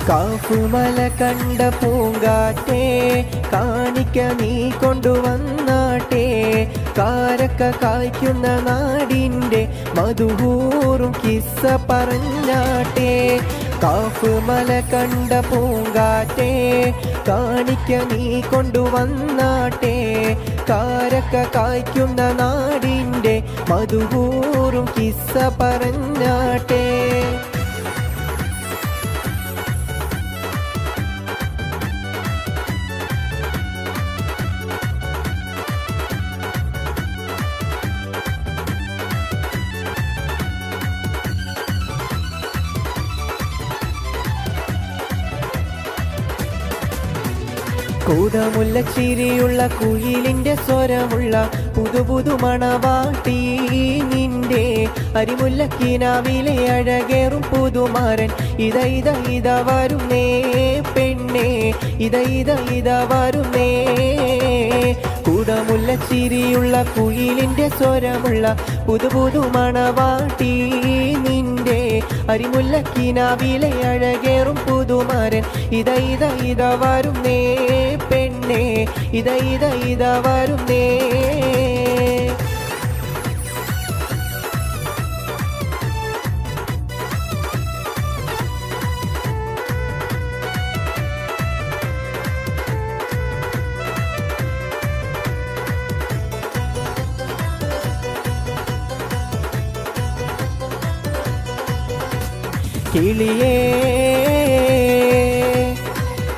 കാഫുമല കണ്ട പൂങ്കാറ്റേ കാണിക്ക നീ കൊണ്ടുവന്നാട്ടെ കാരക്ക കായ്ക്കുന്ന നാടിൻ്റെ മധുഹൂറും കിസ്സ പറഞ്ഞാട്ടെ കാഫുമല കണ്ട പൂങ്കാറ്റേ കാണിക്ക നീ കൊണ്ടുവന്നാട്ടെ കാരക്ക കായ്ക്കുന്ന നാടിൻ്റെ മധുഹൂറും കിസ്സ പറഞ്ഞാട്ടെ കൂടമുല്ല ചിരിയുള്ള കുയിലിൻ്റെ സ്വരമുള്ള പുതുപുതു മണവാട്ടി നിന്റെ അരിമുല്ലക്കിനാവിലെ അഴകേറും പുതുമാരൻ ഇത വരുന്നേ പെണ്ണേ ഇത വരുന്നേ കൂടമുല്ല ചിരിയുള്ള കുയിലിൻ്റെ സ്വരമുള്ള പുതുപുതു മണവാട്ടി നിന്റെ അരിമുല്ലക്കിനാവിലെ അഴകേറും പുതുമാരൻ ഇത വരുന്നേ പെണ്ണേ ഇത വരുന്നേ കിളിയേ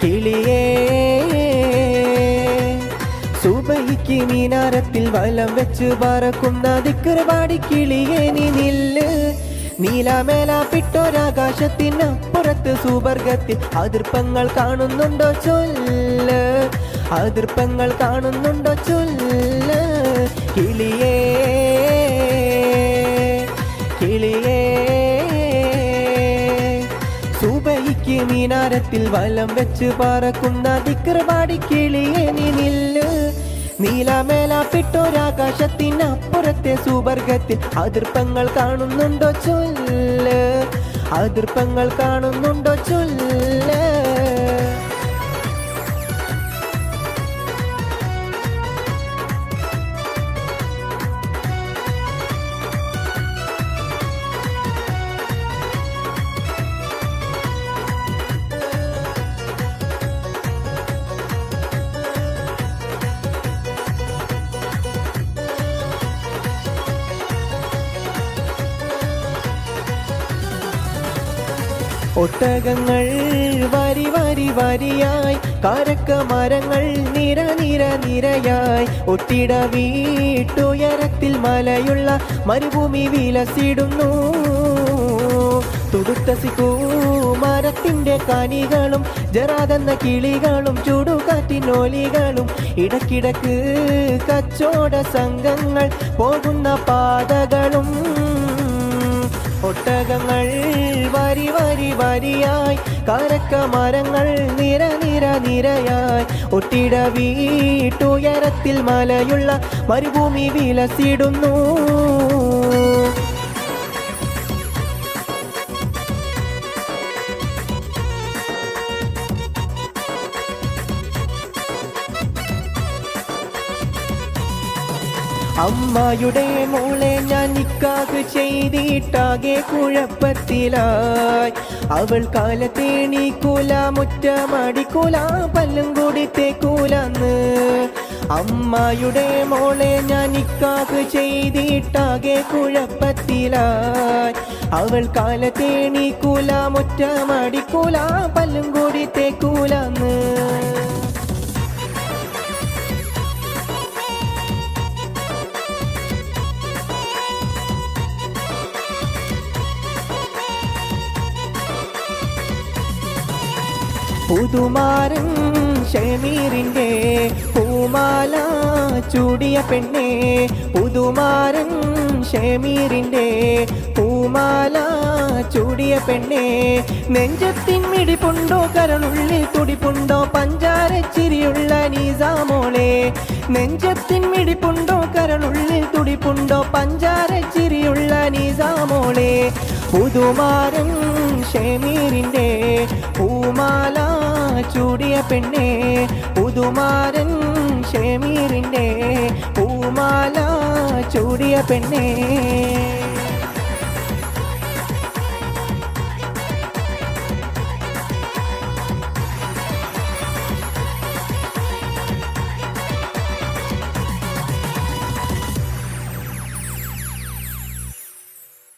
കിളിയേ സുബഹിക്ക് മീനാരത്തിൽ വലം വെച്ച് പറക്കുന്ന ദിക്റുപാടി കിളിയേ നീ നില്ല് നീലാമേലാപ്പിട്ടൊരാകാശത്തിനപ്പുറത്ത് സുവർഗത്തിൽ അതിർപ്പങ്ങൾ കാണുന്നുണ്ടോ ചൊല്ല് അതിർപ്പങ്ങൾ കാണുന്നുണ്ടോ ചൊല്ല് കിളിയേ കിളിയേ സുബഹിക്ക് മീനാരത്തിൽ വലം വെച്ച് പറക്കുന്ന ദിക്റുപാടി കിളിയേ നീ നില്ല് നീലാമേലാപ്പിട്ടൊരാകാശത്തിനപ്പുറത്തെ സുവർഗത്തിൽ അതിർപ്പങ്ങൾ കാണുന്നുണ്ടോ ചൊല്ല് അതിർപ്പങ്ങൾ കാണുന്നുണ്ടോ ചൊല്ല് ഒട്ടകങ്ങൾ വരി വരി വരിയായി കാരക്ക മരങ്ങൾ നിര നിര നിരയായി ഒട്ടിട വീട്ടുയരത്തിൽ മലയുള്ള മരുഭൂമി വിലസിടുന്നു തുടുത്ത സിക്കൂ മരത്തിൻ്റെ കനികളും ജറാതെന്ന കിളികളും ചുടുകാറ്റിനോലികളും ഇടക്കിടക്ക് കച്ചോട സംഘങ്ങൾ പോകുന്ന പാതകളും ഒട്ടകങ്ങൾ വരി വരി വരിയായി കാരക്ക മരങ്ങൾ നിര നിര നിരയായി ഒട്ടിട വീട്ടുയരത്തിൽ മലയുള്ള മരുഭൂമി വിലസിടുന്നു അമ്മായുടെ മോളെ ഞാൻ നിക്കാഹ് ചെയ്തിട്ടാകെ കുഴപ്പത്തിലായി അവൾ കാലത്തേണീക്കൂല മുറ്റമടിക്കൂല പല്ലും കൂടി തേക്കൂലന്ന് അമ്മായുടെ മോളെ ഞാൻ നിക്കാഹ് ചെയ്തിട്ടാകെ കുഴപ്പത്തിലായി അവൾ കാലത്തേണീക്കൂല മുറ്റമടിക്കൂല പല്ലും കൂടി തേക്കൂലന്ന് പുതുമാരൻ ഷമീറിൻ്റെ പൂമാല ചൂടിയ പെണ്ണേ പുതുമാരൻ ഷമീറിൻ്റെ പൂമാല ചൂടിയ പെണ്ണേ നെഞ്ചത്തിൻ മിടിപ്പുണ്ടോ കരളുള്ളിൽ തുടിപ്പുണ്ടോ പഞ്ചാരച്ചിരിയുള്ള നീസാമോളെ നെഞ്ചത്തിൻ മിടിപ്പുണ്ടോ കരളുള്ളിൽ തുടിപ്പുണ്ടോ പഞ്ചാരച്ചിരിയുള്ള നീസാമോളെ പുതുമാരൻ ഷമീറിൻ്റെ പൂമാല ചൂടിയ പെണ്ണേ പുതുമാരൻ ഷമീറിൻ്റെ പൂമാല ചൂടിയ പെണ്ണേ